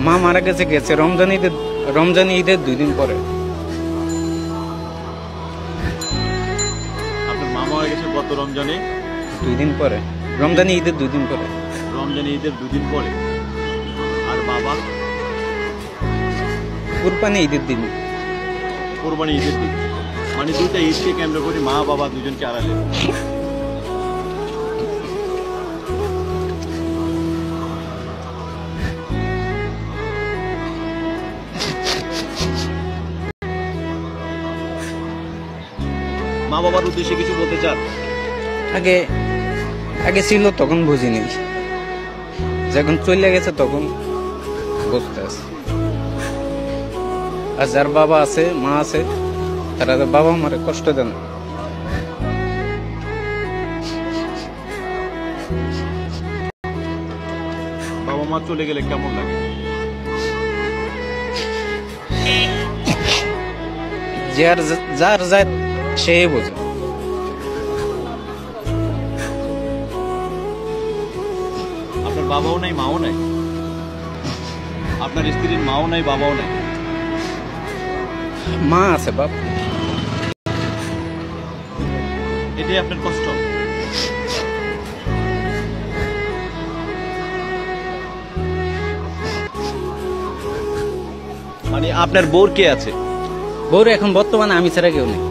মা মারা গেছে রমজান ঈদের 2 দিন পরে। আপনার মা মারা গেছে গত রমজানে 2 দিন পরে, রমজান ঈদের 2 দিন পরে। রমজান ঈদের 2 দিন পরে। আর বাবা কুরবানি ঈদের দিন। কোরবানি ঈদের দিন, মানে দুইটা ঈদকে কেন্দ্র করে মা বাবা দুজনকে হারালেন। মা বাবার উদ্দেশ্যে কিছু বলতে চান? আগে ছিল তখন বুঝিনি, যখন চলে গেছে তখন বুঝতে আছে। আর যার বাবা আছে মা আছে তারা বাবা মারে কষ্ট দেন। বাবা মা চলে গেলে কেমন লাগে? যার যার সে বোঝে। আপনার বাবাও নাই মাও নাই, আপনার স্ত্রীর মাও নাই বাবাও নাই? মা আছে বাপ। এটাই আপনার কষ্ট? মানে আপনার বউর কে আছে? বউর এখন বর্তমানে আমি ছাড়া কেউ নেই।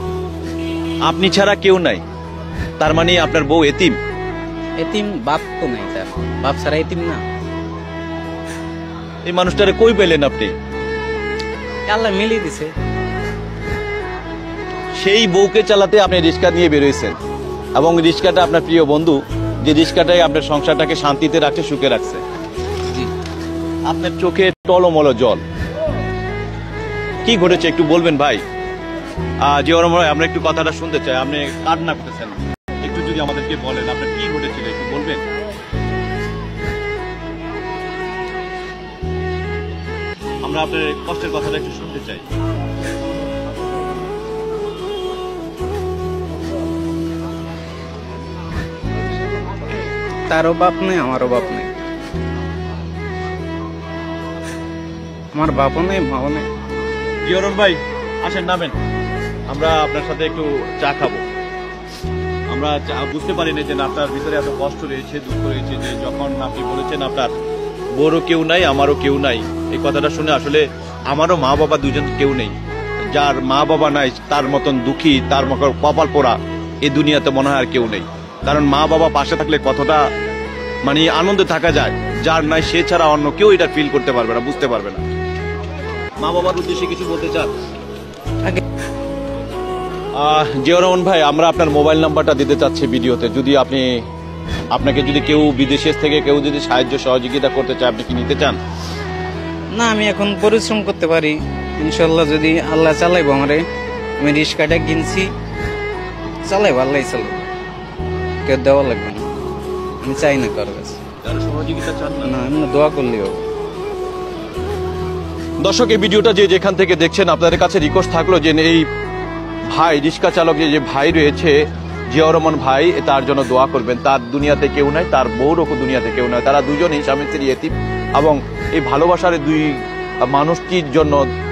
আপনি ছাড়া কেউ নাই, তার মানে আপনার বউ এতিম? এতিম বাপ তো নাই, তার বাপ ছাড়া এতিম না। এই মানুষটারে কই পেলেন আপনি? আল্লাহ মিলিয়ে দিছে। সেই বউকে চালাতে আপনি রিক্সা নিয়ে বেরোয়েছেন, এবং রিক্সাটা আপনার প্রিয় বন্ধু, যে রিক্সাটাই আপনার সংসারটাকে শান্তিতে রাখছে, সুখে রাখছে। আপনার চোখে টলমল জল, কি ঘটেছে একটু বলবেন ভাই? যে আমরা একটু কথাটা শুনতে চাই। আপনি কান্না করতেছেন, একটু যদি আমাদেরকে বলেন আপনার কি ঘটেছিল, একটু বলবেন? আমরা আপনার কষ্টের কথাটা একটু শুনতে চাই। তারও বাপ নেই, আমারও বাপ নেই। আমার বাপও নেই, মাও নেই। জিয়রন ভাই আসেন, নামেন, আমরা আপনার সাথে একটু চা খাবো। আমরা বুঝতে পারি না যে আপনার ভিতরে এত কষ্ট রয়েছে, দুঃখ রয়েছে, যে যখন আপনি বলেছেন আপনার বড়ও কেউ নাই আমারও কেউ নাই, এই কথাটা শুনে আসলে আমারও মা বাবা দুজন কেউ নেই। যার মা বাবা নাই তার মতন দুঃখী, তার মতন কপাল পোড়া এই দুনিয়াতে মনে হয় আর কেউ নেই। কারণ মা বাবা পাশে থাকলে কতটা মানে আনন্দে থাকা যায়, যার নাই সে ছাড়া অন্য কেউ এটা ফিল করতে পারবে না, বুঝতে পারবে না। মা বাবার উদ্দেশ্যে কিছু বলতে চান? জিয়াউর রহমান ভাই, আমরা আপনার মোবাইল নাম্বারটা দিতে চাচ্ছি ভিডিওতে, যদি আপনাকে যদি কেউ বিদেশের থেকে কেউ যদি সাহায্য সহযোগিতা করতে চায়, আপনি কি নিতে চান? না, আমি এখন পরিশ্রম করতে পারি ইনশাল্লাহ, যদি আল্লাহ চালাইবো আমারে। আমি রিক্সাটা কিনছি, চালাইবো, আল্লাহ চালাইবো, কেউ দেওয়া লাগবে না। আমি চাই না কারো কাছে সহযোগিতা চান না, আমি দোয়া করলেই হবে। দর্শক, এই ভিডিওটা যে যেখান থেকে দেখছেন, আপনাদের কাছে রিকোয়েস্ট থাকলো যে এই ভাই রিক্সা চালক যে ভাই রয়েছে জিয়াউর রহমান ভাই, তার জন্য দোয়া করবেন। তার দুনিয়াতে কেউ নাই, তার বউরও দুনিয়াতে কেউ নাই, তারা দুজনই স্বামী স্ত্রী এতিম। এবং এই ভালোবাসার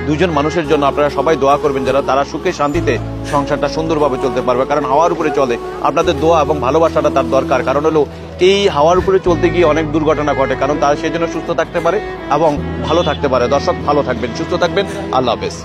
দুজন মানুষের জন্য আপনারা সবাই দোয়া করবেন, যারা তারা সুখে শান্তিতে সংসারটা সুন্দরভাবে চলতে পারবে। কারণ হাওয়ার উপরে চলে, আপনাদের দোয়া এবং ভালোবাসাটা তার দরকার। কারণ হলো এই হাওয়ার উপরে চলতে গিয়ে অনেক দুর্ঘটনা ঘটে, কারণ তারা সেই জন্য সুস্থ থাকতে পারে এবং ভালো থাকতে পারে। দর্শক, ভালো থাকবেন, সুস্থ থাকবেন, আল্লাহ হাফেজ।